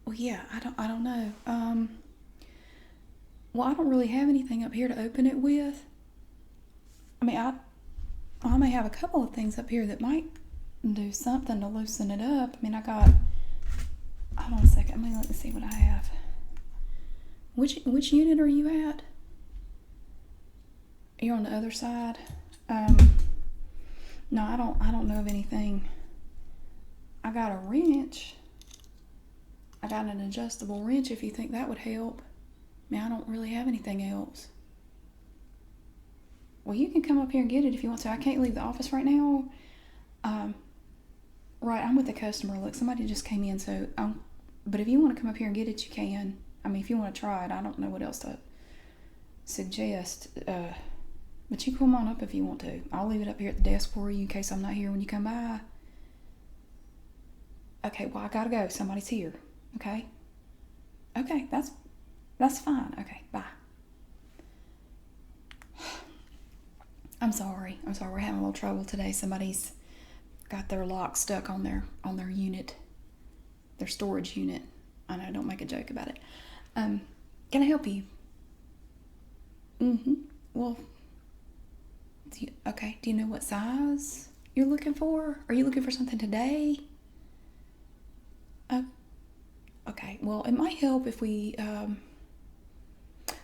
Well, yeah, I don't know. Well, I don't really have anything up here to open it with. I mean, I may have a couple of things up here that might do something to loosen it up. I mean, I got. Hold on a second. Let me see what I have. Which unit are you at? You're on the other side. No, I don't know of anything. I got a wrench. I got an adjustable wrench if you think that would help. I mean, I don't really have anything else. Well, you can come up here and get it if you want to. I can't leave the office right now. Um, right, I'm with the customer. Look, somebody just came in, so but if you want to come up here and get it, you can. I mean, if you want to try it, I don't know what else to suggest. But you come on up if you want to. I'll leave it up here at the desk for you in case I'm not here when you come by. Okay, well, I gotta go. Somebody's here. Okay? Okay, that's fine. Okay, bye. I'm sorry. We're having a little trouble today. Somebody's got their lock stuck on their unit, their storage unit. I know, don't make a joke about it. Can I help you? Well, okay. Do you know what size you're looking for? Are you looking for something today? Oh, okay. Well, it might help if we.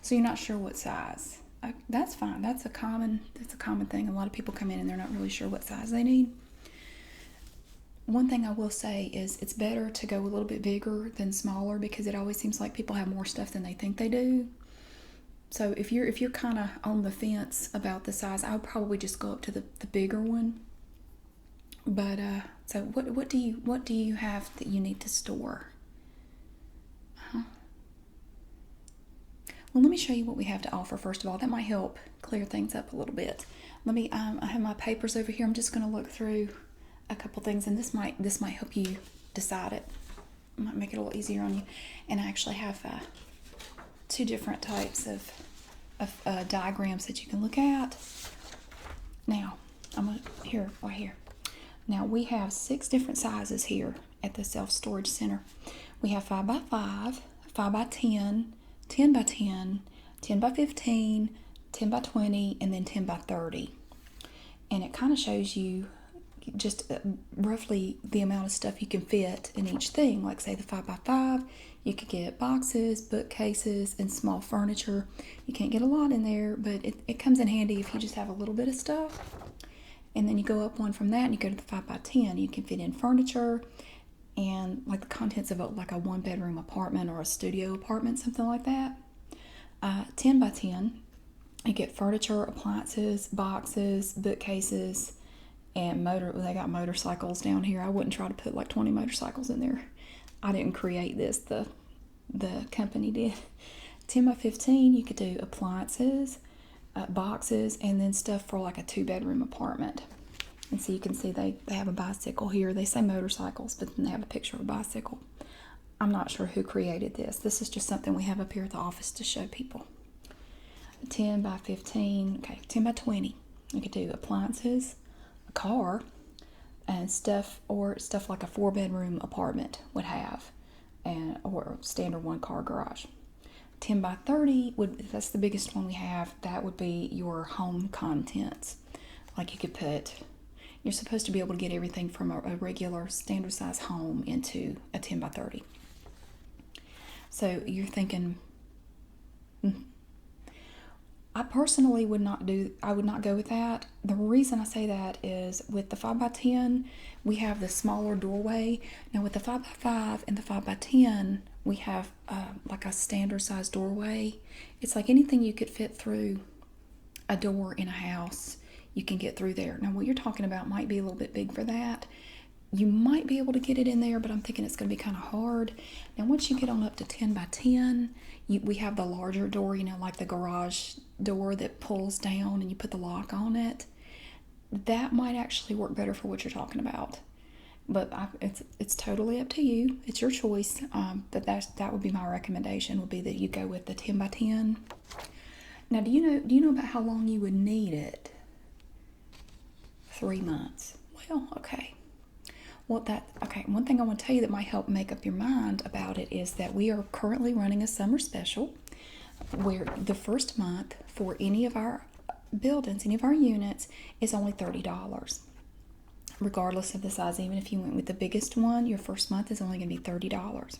So you're not sure what size? That's fine. That's a common thing. A lot of people come in and they're not really sure what size they need. One thing I will say is it's better to go a little bit bigger than smaller because it always seems like people have more stuff than they think they do. So if you're kind of on the fence about the size, I would probably just go up to the bigger one. But so what do you have that you need to store? Uh-huh. Well, let me show you what we have to offer first of all. That might help clear things up a little bit. Let me. I have my papers over here. I'm just going to look through a couple things, and this might help you decide it. Might make it a little easier on you. And I actually have two different types of diagrams that you can look at. Now, here, right here. Now we have 6 different sizes here at the Self-Storage Center. We have 5 by 5, 5 by 10, 10 by 10, 10 by 15, 10 by 20, and then 10 by 30. And it kind of shows you just roughly the amount of stuff you can fit in each thing. Like say the 5 by 5, you could get boxes, bookcases, and small furniture. You can't get a lot in there, but it comes in handy if you just have a little bit of stuff. And then you go up one from that and you go to the 5 by 10. You can fit in furniture and like the contents of like a 1-bedroom apartment or a studio apartment, something like that. 10 by 10, you get furniture, appliances, boxes, bookcases, and they got motorcycles down here. I wouldn't try to put like 20 motorcycles in there. I didn't create this, the company did. 10 by 15, you could do appliances, boxes, and then stuff for like a 2-bedroom apartment. And so you can see they have a bicycle here. They say motorcycles, but then they have a picture of a bicycle. I'm not sure who created this. This is just something we have up here at the office to show people. 10 by 15, okay, 10 by 20. You could do appliances, a car, and stuff like a 4-bedroom apartment would have, or a standard 1-car garage. 10 by 30 that's the biggest one we have. That would be your home contents. Like you're supposed to be able to get everything from a regular standard size home into a 10 by 30. So you're thinking, I personally would not go with that. The reason I say that is with the 5 by 10, we have the smaller doorway. Now with the 5 by 5 and the 5 by 10, we have like a standard size doorway. It's like anything you could fit through a door in a house, you can get through there. Now what you're talking about might be a little bit big for that. You might be able to get it in there, but I'm thinking it's going to be kind of hard. Now once you get on up to 10 by 10, we have the larger door, like the garage door that pulls down and you put the lock on it. That might actually work better for what you're talking about. But it's totally up to you. It's your choice. But that would be my recommendation. Would be that you go with the 10 by 10. Now, do you know about how long you would need it? 3 months. Well, okay. Well, okay. One thing I want to tell you that might help make up your mind about it is that we are currently running a summer special where the first month for any of our buildings, any of our units, is only $30. Regardless of the size, even if you went with the biggest one, your first month is only going to be $30.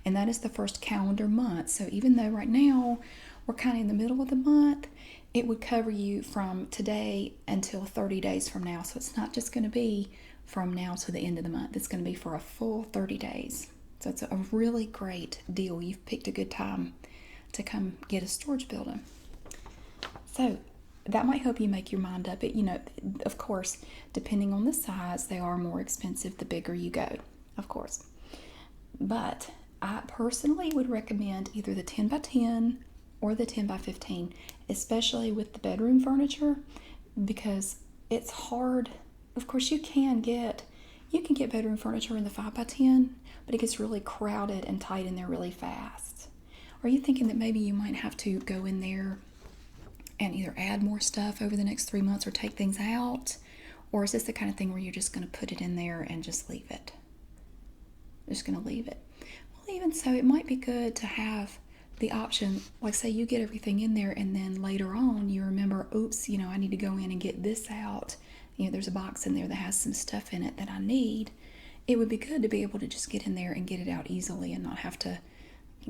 And that is the first calendar month. So even though right now we're kind of in the middle of the month, it would cover you from today until 30 days from now. So it's not just going to be from now to the end of the month. It's going to be for a full 30 days. So it's a really great deal. You've picked a good time to come get a storage building. So that might help you make your mind up. Of course, depending on the size, they are more expensive the bigger you go, of course. But I personally would recommend either the 10 by 10 or the 10 by 15, especially with the bedroom furniture, because it's hard. Of course, you can get bedroom furniture in the 5 by 10, but it gets really crowded and tight in there really fast. Are you thinking that maybe you might have to go in there and either add more stuff over the next 3 months or take things out? Or is this the kind of thing where you're just going to put it in there and just leave it? Just going to leave it. Well, even so, it might be good to have the option, like say you get everything in there and then later on you remember, oops, I need to go in and get this out. There's a box in there that has some stuff in it that I need. It would be good to be able to just get in there and get it out easily and not have to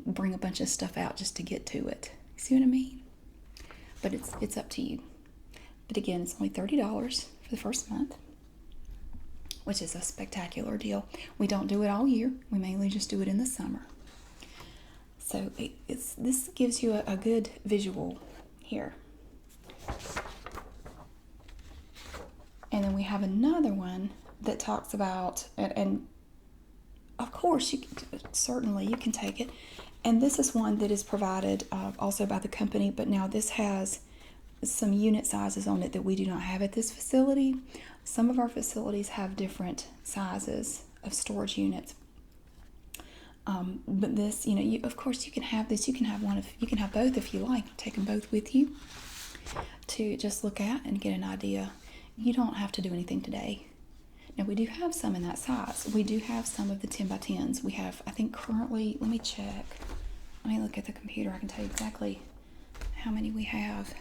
bring a bunch of stuff out just to get to it. See what I mean? But it's up to you. But again, it's only $30 for the first month, which is a spectacular deal. We don't do it all year. We mainly just do it in the summer. So this gives you a good visual here. And then we have another one that talks about, and of course, you can take it. And this is one that is provided also by the company, but now this has some unit sizes on it that we do not have at this facility. Some of our facilities have different sizes of storage units. But this, of course, you can have this. You can have both if you like. Take them both with you to just look at and get an idea. You don't have to do anything today. Now, we do have some in that size. We do have some of the 10 by 10s. We have, I think currently, let me check. Let me look at the computer. I can tell you exactly how many we have.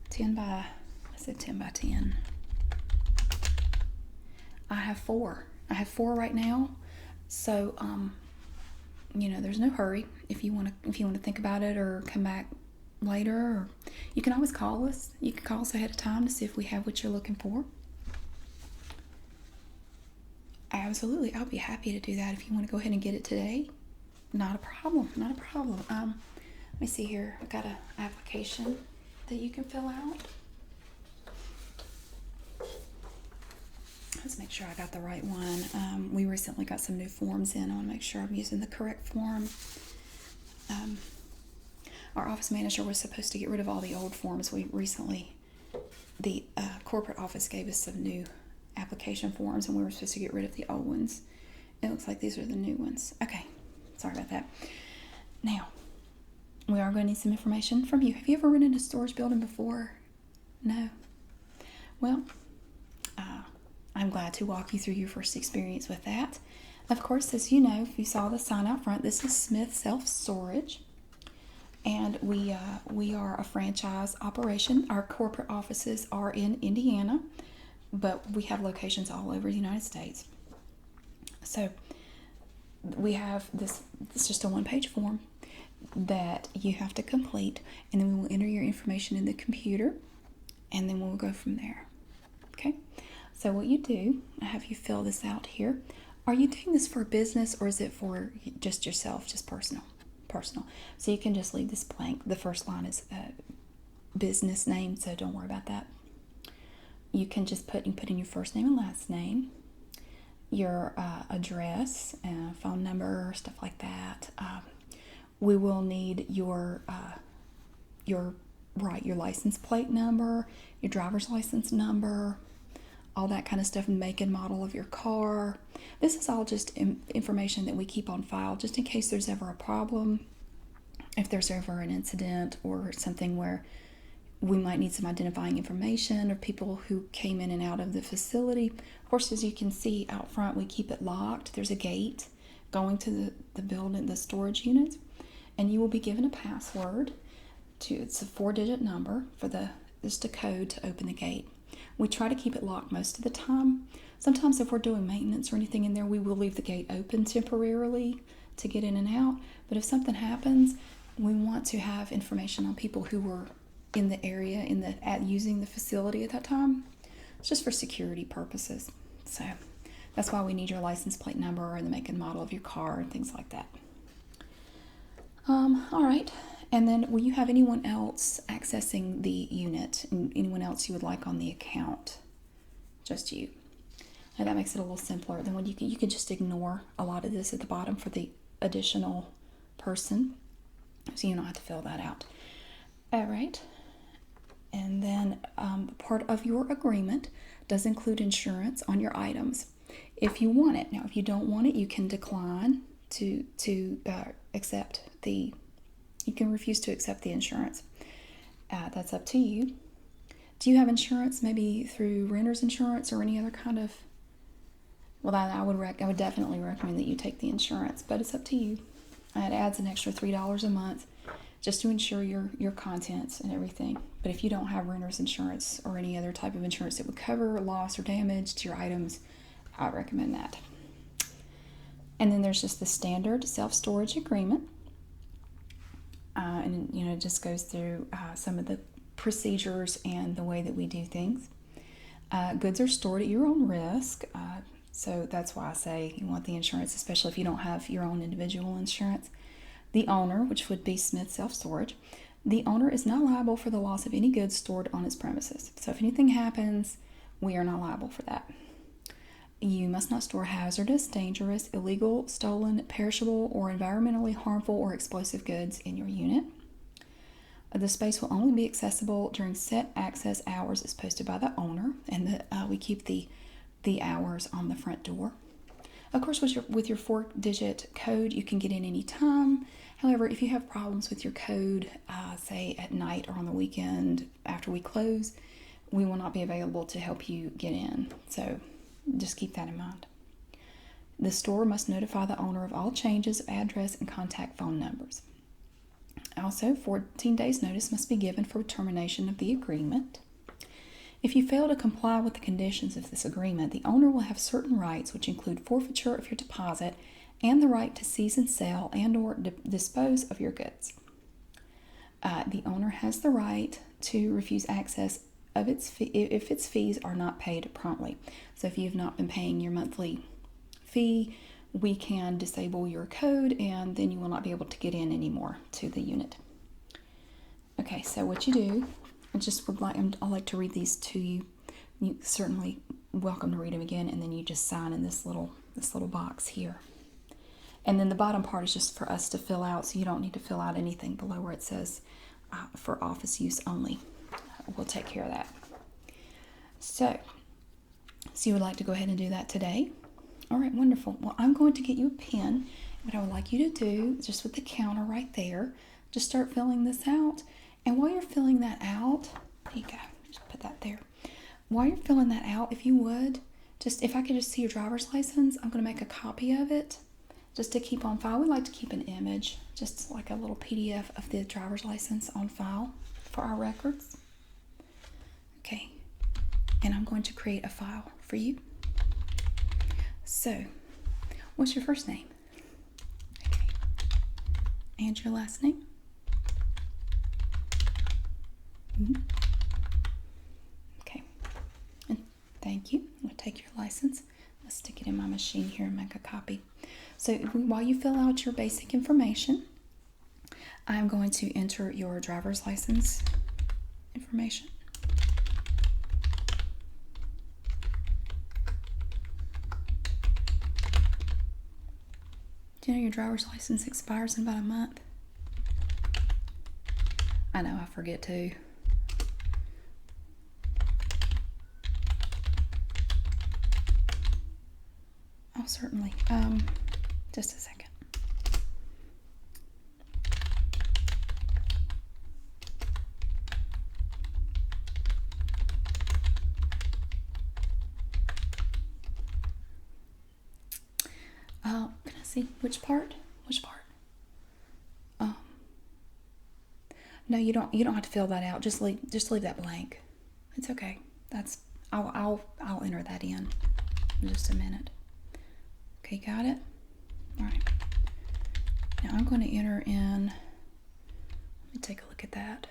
10 by 10. I have 4. I have 4 right now. So, there's no hurry. If you want to think about it or come back later, or you can always call us. You can call us ahead of time to see if we have what you're looking for. Absolutely, I'll be happy to do that if you want to go ahead and get it today. Not a problem. Let me see here. I've got an application that you can fill out. Let's make sure I got the right one. We recently got some new forms in. I want to make sure I'm using the correct form. Our office manager was supposed to get rid of all the old forms. The corporate office gave us some new application forms, and we were supposed to get rid of the old ones. It looks like these are the new ones. Okay, sorry about that. Now, we are going to need some information from you. Have you ever rented a storage building before? No? Well, I'm glad to walk you through your first experience with that. Of course, as you know, if you saw the sign out front, this is Smith Self-Storage. And we are a franchise operation. Our corporate offices are in Indiana, but we have locations all over the United States. So we have this. It's just a one-page form that you have to complete, and then we will enter your information in the computer, and then we'll go from there. Okay? So what you do, I have you fill this out here. Are you doing this for business, or is it for just yourself, just personal? So you can just leave this blank. The first line is business name, so don't worry about that. You can just put in your first name and last name, your address, phone number, stuff like that. We will need your license plate number, your driver's license number, all that kind of stuff, make and model of your car. This is all just information that we keep on file just in case there's ever a problem, if there's ever an incident or something where We might need some identifying information of people who came in and out of the facility. Of course, as you can see out front, we keep it locked. There's a gate going to the building, the storage units, and you will be given a password. It's a 4-digit number for just a code to open the gate. We try to keep it locked most of the time. Sometimes if we're doing maintenance or anything in there, we will leave the gate open temporarily to get in and out. But if something happens, we want to have information on people who were in the area using the facility at that time. It's just for security purposes. So that's why we need your license plate number and the make and model of your car and things like that. All right. And then will you have anyone else accessing the unit? And anyone else you would like on the account? Just you. And that makes it a little simpler. Then you could just ignore a lot of this at the bottom for the additional person, so you don't have to fill that out. All right. And then part of your agreement does include insurance on your items if you want it. Now, if you don't want it, you can decline to accept the. You can refuse to accept the insurance. That's up to you. Do you have insurance, maybe through renter's insurance or any other kind of? Well, I would definitely recommend that you take the insurance, but it's up to you. It adds an extra $3 a month just to insure your contents and everything. But if you don't have renter's insurance or any other type of insurance that would cover loss or damage to your items, I recommend that. And then there's just the standard self-storage agreement. And it just goes through some of the procedures and the way that we do things. Goods are stored at your own risk. So that's why I say you want the insurance, especially if you don't have your own individual insurance. The owner, which would be Smith Self-Storage, the owner is not liable for the loss of any goods stored on its premises. So if anything happens, we are not liable for that. You must not store hazardous, dangerous, illegal, stolen, perishable, or environmentally harmful or explosive goods in your unit. The space will only be accessible during set access hours as posted by the owner, and we keep the hours on the front door. Of course, with your 4-digit code, you can get in any time. However, if you have problems with your code, say at night or on the weekend after we close, we will not be available to help you get in. So just keep that in mind. The store must notify the owner of all changes of address and contact phone numbers. Also, 14 days notice must be given for termination of the agreement. If you fail to comply with the conditions of this agreement, the owner will have certain rights, which include forfeiture of your deposit and the right to seize and sell and/or dispose of your goods. The owner has the right to refuse access of if its fees are not paid promptly. So if you have not been paying your monthly fee, we can disable your code and then you will not be able to get in anymore to the unit. Okay, so what you do, I'd like to read these to you. You're certainly welcome to read them again, and then you just sign in this little box here. And then the bottom part is just for us to fill out, so you don't need to fill out anything below where it says for office use only. We'll take care of that. So you would like to go ahead and do that today? All right, wonderful. Well, I'm going to get you a pen. What I would like you to do, just with the counter right there, just start filling this out. And while you're filling that out, there you go, just put that there. While you're filling that out, if you would, if I could just see your driver's license, I'm going to make a copy of it just to keep on file. We like to keep an image, just like a little PDF of the driver's license on file for our records. Okay, and I'm going to create a file for you. So, what's your first name? Okay, and your last name? Okay, and thank you. I'm going to take your license. Let's stick it in my machine here and make a copy. So while you fill out your basic information, I'm going to enter your driver's license information. Do you know your driver's license expires in about a month? I know, I forget too. Oh, certainly. Just a second. Can I see which part? Which part? Um, no, you don't. You don't have to fill that out. Just leave that blank. It's okay. That's. I'll enter that in just a minute. Okay, got it. All right. Now I'm going to enter in. Let me take a look at that.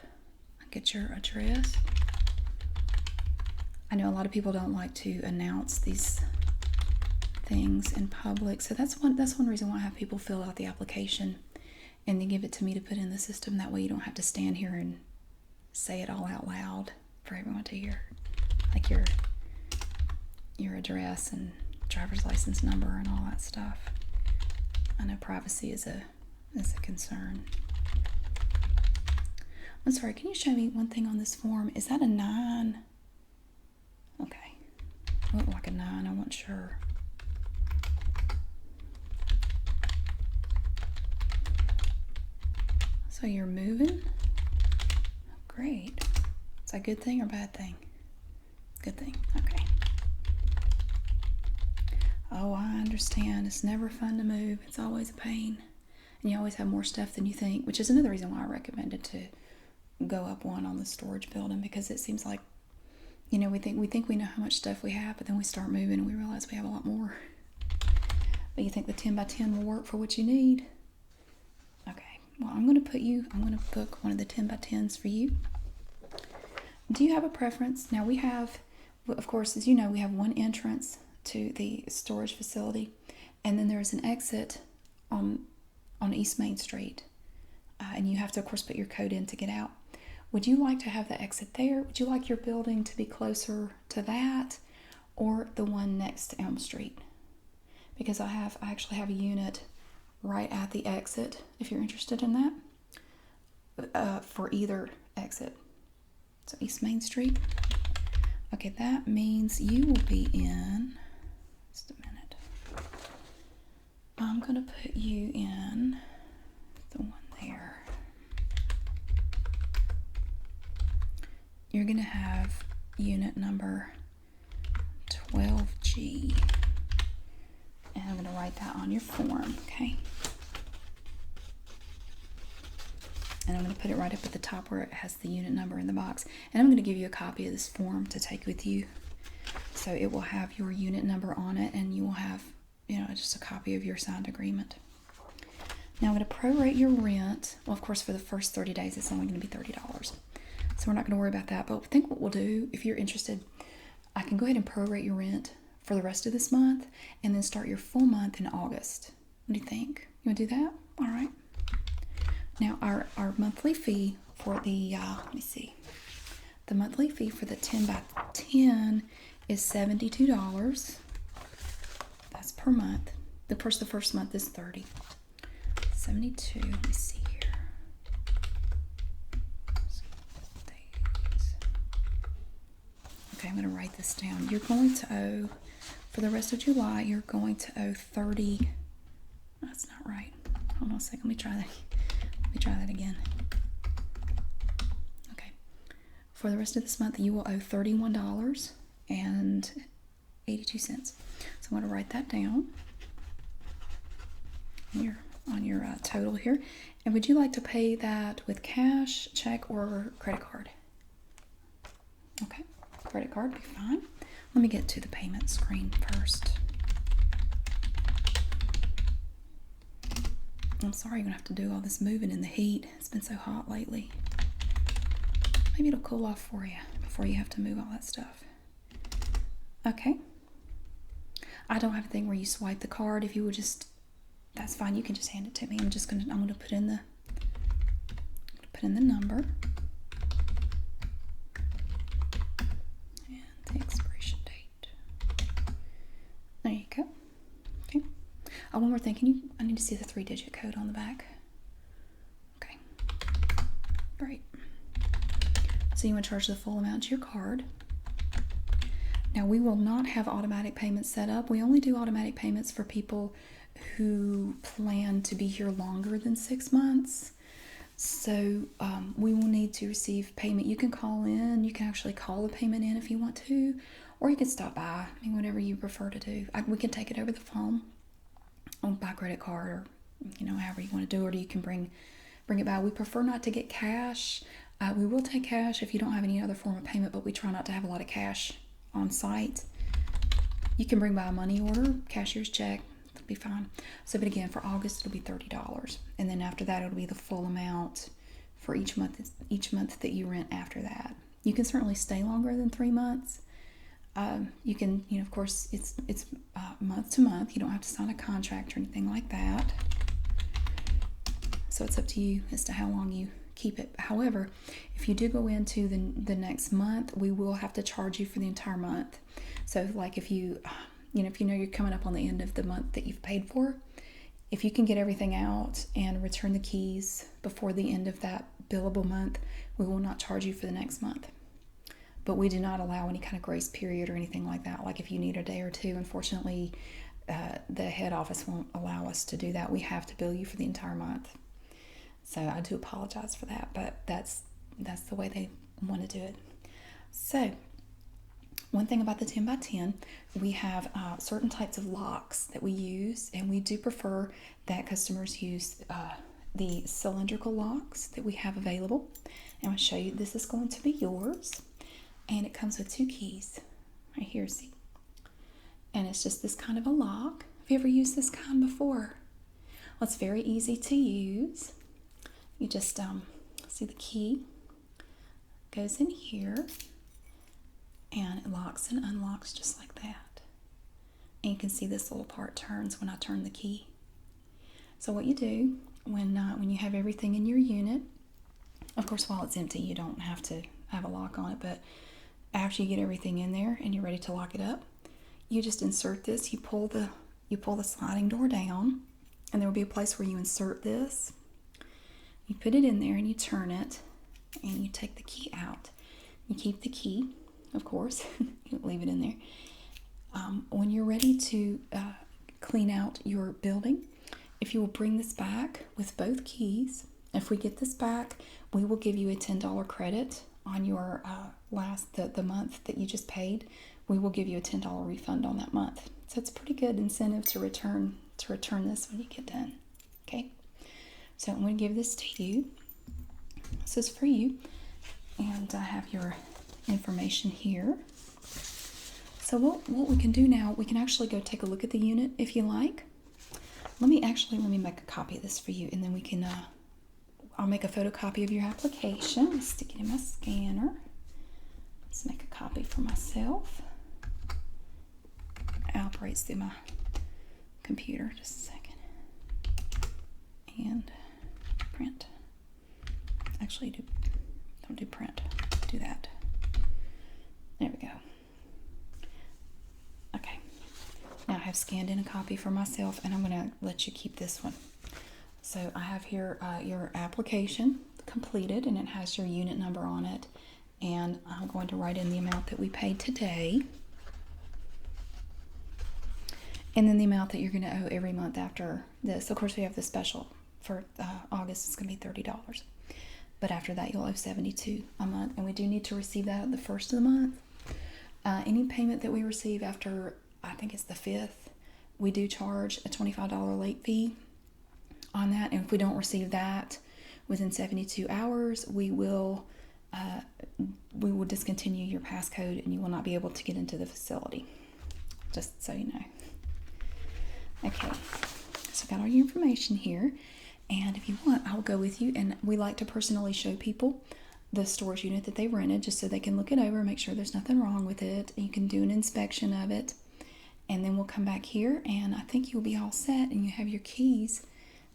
Get your address. I know a lot of people don't like to announce these things in public, so that's one reason why I have people fill out the application and then give it to me to put in the system. That way you don't have to stand here and say it all out loud for everyone to hear, like your address and driver's license number and all that stuff. I know privacy is a concern. I'm sorry, can you show me one thing on this form? Is that a 9? Okay. It looked like a 9, I wasn't sure. So you're moving? Oh, great. Is that a good thing or bad thing? Good thing. Okay. Oh, I understand. It's never fun to move. It's always a pain. And you always have more stuff than you think, which is another reason why I recommended to go up one on the storage building, because it seems like, you know, we think we know how much stuff we have, but then we start moving and we realize we have a lot more. But you think the 10 by 10 will work for what you need? Okay. Well, I'm going to book one of the 10 by 10s for you. Do you have a preference? Now we have, of course, as you know, we have one entrance to the storage facility, and then there's an exit on East Main Street, and you have to, of course, put your code in to get out. Would you like to have the exit there? Would you like your building to be closer to that, or the one next to Elm Street? Because I actually have a unit right at the exit, if you're interested in that, for either exit. So East Main Street. Okay, that means you will be in, just a minute. I'm going to put you in the one there. You're going to have unit number 12G. And I'm going to write that on your form, okay? And I'm going to put it right up at the top where it has the unit number in the box. And I'm going to give you a copy of this form to take with you. So it will have your unit number on it, and you will have, you know, just a copy of your signed agreement. Now I'm going to prorate your rent. Well, of course, for the first 30 days, it's only going to be $30. So we're not going to worry about that. But I think what we'll do, if you're interested, I can go ahead and prorate your rent for the rest of this month and then start your full month in August. What do you think? You want to do that? All right. Now our monthly fee for the, let me see. The monthly fee for the 10 by 10 is $72. That's per month. The first month is $30. 72, let me see here. Okay, I'm going to write this down. You're going to owe, for the rest of July, you're going to owe 30. That's not right. Hold on a second. Let me try that. Let me try that again. Okay. For the rest of this month, you will owe $31.82. So I'm going to write that down on your total here. And would you like to pay that with cash, check, or credit card? Okay. Credit card would be fine. Let me get to the payment screen first. I'm sorry you're going to have to do all this moving in the heat. It's been so hot lately. Maybe it'll cool off for you before you have to move all that stuff. Okay. I don't have a thing where you swipe the card. If you would just, that's fine. You can just hand it to me. I'm going to put in the number. The expiration date. There you go. Okay. Oh, one more thing. I need to see the 3-digit code on the back. Okay. Great. So you want to charge the full amount to your card. Now we will not have automatic payments set up. We only do automatic payments for people who plan to be here longer than 6 months. So we will need to receive payment. You can call in. You can actually call the payment in if you want to, or you can stop by. I mean, whatever you prefer to do. We can take it over the phone. by credit card, or however you want to do it, or you can bring it by. We prefer not to get cash. We will take cash if you don't have any other form of payment, but we try not to have a lot of cash on site. You can bring by a money order, cashier's check, it'll be fine. So, but again, for August it'll be $30, and then after that it'll be the full amount for each month that you rent after that. You can certainly stay longer than 3 months. You can, of course, it's month to month. You don't have to sign a contract or anything like that. So it's up to you as to how long you keep it. However, if you do go into the next month, we will have to charge you for the entire month. So like if you know you're coming up on the end of the month that you've paid for, if you can get everything out and return the keys before the end of that billable month, we will not charge you for the next month. But we do not allow any kind of grace period or anything like that. Like if you need a day or two, unfortunately, the head office won't allow us to do that. We have to bill you for the entire month. So I do apologize for that, but that's the way they want to do it. So one thing about the 10x10, we have certain types of locks that we use, and we do prefer that customers use the cylindrical locks that we have available. And I'll show you, this is going to be yours. And it comes with 2 keys right here, see? And it's just this kind of a lock. Have you ever used this kind before? Well, it's very easy to use. You just see the key goes in here, and it locks and unlocks just like that. And you can see this little part turns when I turn the key. So what you do when you have everything in your unit, of course, while it's empty, you don't have to have a lock on it, but after you get everything in there and you're ready to lock it up, you just insert this. You pull the sliding door down, and there will be a place where you insert this. You put it in there and you turn it, and you take the key out. You keep the key, of course. You don't leave it in there. When you're ready to clean out your building, if you will bring this back with both keys, if we get this back, we will give you a $10 credit on your the month that you just paid. We will give you a $10 refund on that month. So it's a pretty good incentive to return this when you get done. Okay, so I'm going to give this to you. This is for you, and I have your information here. So what we can do now, we can actually go take a look at the unit if you like. Let me make a copy of this for you, and then we can I'll make a photocopy of your application, stick it in my scanner. Let's make a copy for myself. It operates through my computer. Just a second. And print. Actually, don't do print. Do that. There we go. Okay. Now I have scanned in a copy for myself, and I'm going to let you keep this one. So I have here your application completed, and it has your unit number on it. And I'm going to write in the amount that we paid today, and then the amount that you're going to owe every month after this. Of course, we have the special for August. It's going to be $30, but after that you'll owe $72 a month, and we do need to receive that at the first of the month. Any payment that we receive after, I think it's the 5th, we do charge a $25 late fee on that, and if we don't receive that within 72 hours, we will discontinue your passcode, and you will not be able to get into the facility, just so you know. Okay, so I've got all your information here, and if you want, I'll go with you, and we like to personally show people the storage unit that they rented, just so they can look it over and make sure there's nothing wrong with it. You can do an inspection of it, and then we'll come back here, and I think you'll be all set, and you have your keys,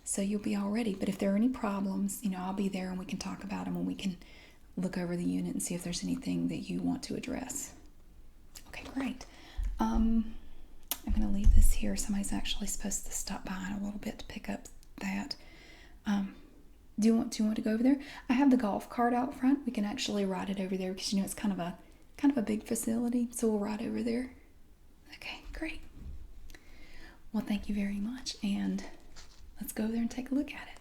so you'll be all ready. But if there are any problems, I'll be there, and we can talk about them, and we can look over the unit and see if there's anything that you want to address. Okay, great. I'm going to leave this here. Somebody's actually supposed to stop by in a little bit to pick up that. Do you want to go over there? I have the golf cart out front. We can actually ride it over there because it's kind of a big facility, so we'll ride over there. Okay, great. Well, thank you very much, and let's go there and take a look at it.